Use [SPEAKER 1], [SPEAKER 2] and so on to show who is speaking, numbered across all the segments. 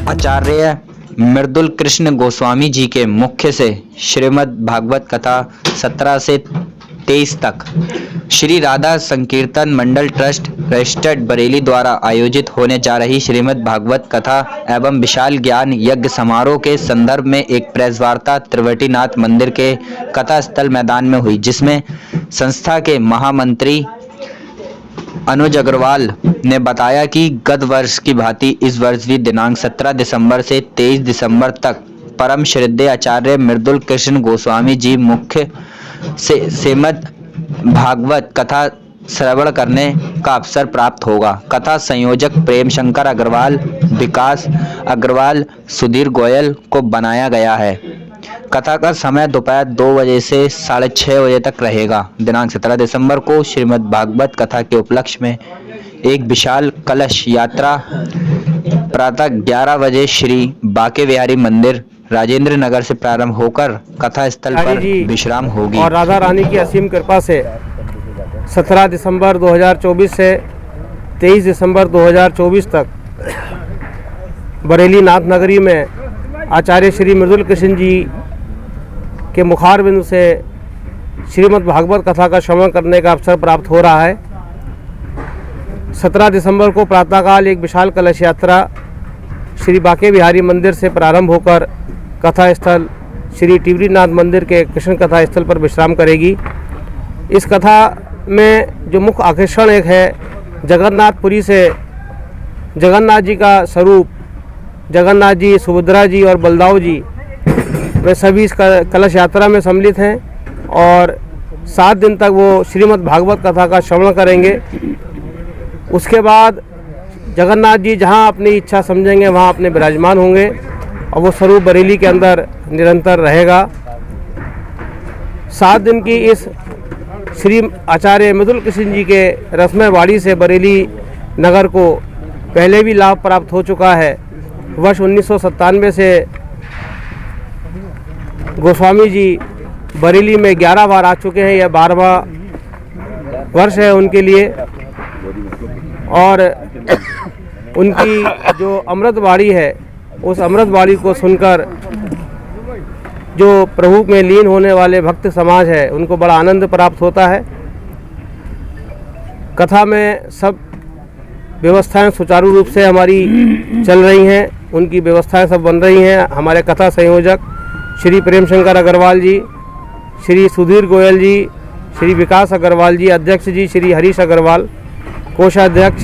[SPEAKER 1] आचार्य मृदुल कृष्ण गोस्वामी जी के मुख्य से श्रीमद् भागवत कथा 17 से 23 तक श्री राधा संकीर्तन मंडल ट्रस्ट रजिस्टर्ड बरेली द्वारा आयोजित होने जा रही श्रीमद् भागवत कथा एवं विशाल ज्ञान यज्ञ समारोह के संदर्भ में एक प्रेस वार्ता त्रिवेणीनाथ मंदिर के कथा स्थल मैदान में हुई, जिसमें संस्था के महामंत्री अनुज अग्रवाल ने बताया कि गत वर्ष की भांति इस वर्ष भी दिनांक 17 दिसंबर से 23 दिसंबर तक परम श्रद्धेय आचार्य मृदुल कृष्ण गोस्वामी जी मुख्य से श्रीमद् भागवत कथा श्रवण करने का अवसर प्राप्त होगा। कथा संयोजक प्रेम शंकर अग्रवाल, विकास अग्रवाल, सुधीर गोयल को बनाया गया है। कथा का समय दोपहर 2 बजे से 6:30 बजे तक रहेगा। दिनांक 17 दिसंबर को श्रीमद् भागवत कथा के उपलक्ष्य में एक विशाल कलश यात्रा प्रातः 11 बजे श्री बाके बिहारी मंदिर राजेंद्र नगर से प्रारंभ होकर कथा स्थल पर विश्राम होगी।
[SPEAKER 2] और राधा रानी की असीम कृपा से 17 दिसंबर 2024 से 23 दिसंबर 2024 तक बरेली नाथ नगरी में आचार्य श्री मृदुल कृष्ण जी के मुखार बिंदु से श्रीमद् भागवत कथा का श्रवण करने का अवसर प्राप्त हो रहा है। 17 दिसंबर को प्रातःकाल एक विशाल कलश यात्रा श्री बाके बिहारी मंदिर से प्रारंभ होकर कथा स्थल श्री त्रिवेणीनाथ मंदिर के कृष्ण कथा स्थल पर विश्राम करेगी। इस कथा में जो मुख्य आकर्षण एक है, जगन्नाथपुरी से जगन्नाथ जी का स्वरूप, जगन्नाथ जी, सुभद्रा जी और बलदाव जी वे सभी इस कलश यात्रा में सम्मिलित हैं और 7 दिन तक वो श्रीमद् भागवत कथा का श्रवण करेंगे। उसके बाद जगन्नाथ जी जहाँ अपनी इच्छा समझेंगे वहाँ अपने विराजमान होंगे और वो स्वरूप बरेली के अंदर निरंतर रहेगा। 7 दिन की इस श्री आचार्य मृदुल कृष्ण जी के रसमय वाणी से बरेली नगर को पहले भी लाभ प्राप्त हो चुका है। वर्ष 1997 से गोस्वामी जी बरेली में 11 बार आ चुके हैं। यह 12वां वर्ष है उनके लिए और उनकी जो अमृत वाणी है उस अमृत वाणी को सुनकर जो प्रभु में लीन होने वाले भक्त समाज है उनको बड़ा आनंद प्राप्त होता है। कथा में सब व्यवस्थाएं सुचारू रूप से हमारी चल रही हैं, उनकी व्यवस्थाएं सब बन रही हैं। हमारे कथा संयोजक श्री प्रेम शंकर अग्रवाल जी, श्री सुधीर गोयल जी, श्री विकास अग्रवाल जी, अध्यक्ष जी श्री हरीश अग्रवाल, कोषाध्यक्ष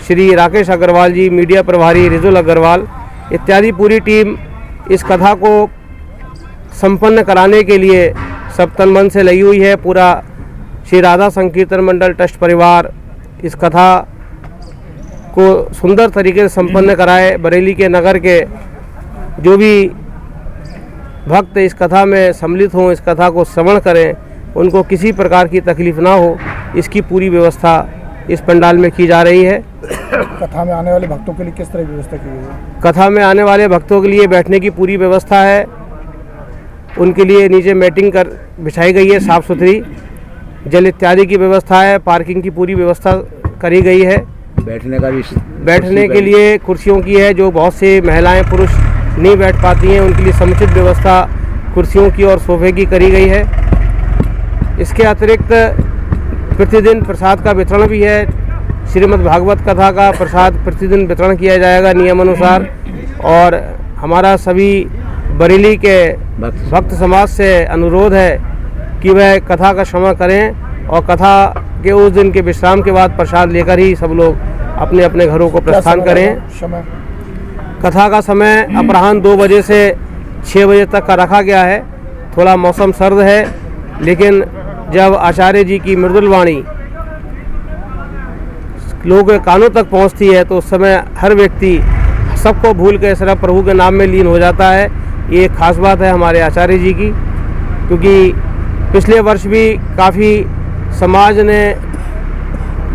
[SPEAKER 2] श्री राकेश अग्रवाल जी, मीडिया प्रभारी रिजुल अग्रवाल इत्यादि पूरी टीम इस कथा को संपन्न कराने के लिए सब तन मन से लगी हुई है। पूरा श्री राधा संकीर्तन मंडल ट्रस्ट परिवार इस कथा को सुंदर तरीके से संपन्न कराए। बरेली के नगर के जो भी भक्त इस कथा में सम्मिलित हों, इस कथा को श्रवण करें, उनको किसी प्रकार की तकलीफ ना हो, इसकी पूरी व्यवस्था इस पंडाल में की जा रही है।
[SPEAKER 3] कथा में आने वाले भक्तों के लिए किस तरह की व्यवस्था की गई है?
[SPEAKER 2] कथा में आने वाले भक्तों के लिए बैठने की पूरी व्यवस्था है। उनके लिए नीचे मैटिंग कर बिछाई गई है, साफ़ सुथरी, जल इत्यादि की व्यवस्था है, पार्किंग की पूरी व्यवस्था करी गई है। बैठने के लिए कुर्सियों की है, जो बहुत से महिलाएं पुरुष नहीं बैठ पाती हैं उनके लिए समुचित व्यवस्था कुर्सियों की और सोफे की करी गई है। इसके अतिरिक्त प्रतिदिन प्रसाद का वितरण भी है। श्रीमद् भागवत कथा का प्रसाद प्रतिदिन वितरण किया जाएगा नियमानुसार। और हमारा सभी बरेली के भक्त समाज से अनुरोध है कि वह कथा का श्रवण करें और कथा के उस दिन के विश्राम के बाद प्रसाद लेकर ही सब लोग अपने अपने घरों को प्रस्थान करें। कथा का समय अपराह्न 2 बजे से 6 बजे तक का रखा गया है। थोड़ा मौसम सर्द है, लेकिन जब आचार्य जी की मृदुल वाणी लोगों के कानों तक पहुंचती है तो उस समय हर व्यक्ति सबको भूल कर सिर्फ प्रभु के नाम में लीन हो जाता है। ये एक खास बात है हमारे आचार्य जी की, क्योंकि पिछले वर्ष भी काफ़ी समाज ने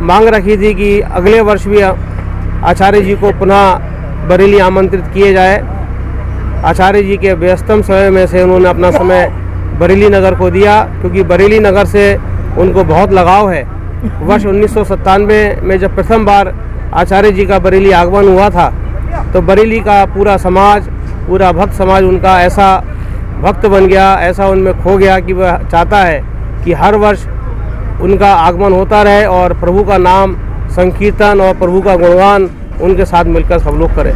[SPEAKER 2] मांग रखी थी कि अगले वर्ष भी आचार्य जी को पुनः बरेली आमंत्रित किए जाए। आचार्य जी के व्यस्तम समय में से उन्होंने अपना समय बरेली नगर को दिया, क्योंकि बरेली नगर से उनको बहुत लगाव है। वर्ष 1997 में जब प्रथम बार आचार्य जी का बरेली आगमन हुआ था तो बरेली का पूरा समाज, पूरा भक्त समाज उनका ऐसा भक्त बन गया, ऐसा उनमें खो गया कि वह चाहता है कि हर वर्ष उनका आगमन होता रहे और प्रभु का नाम संकीर्तन और प्रभु का गुणगान उनके साथ मिलकर सब लोग करें।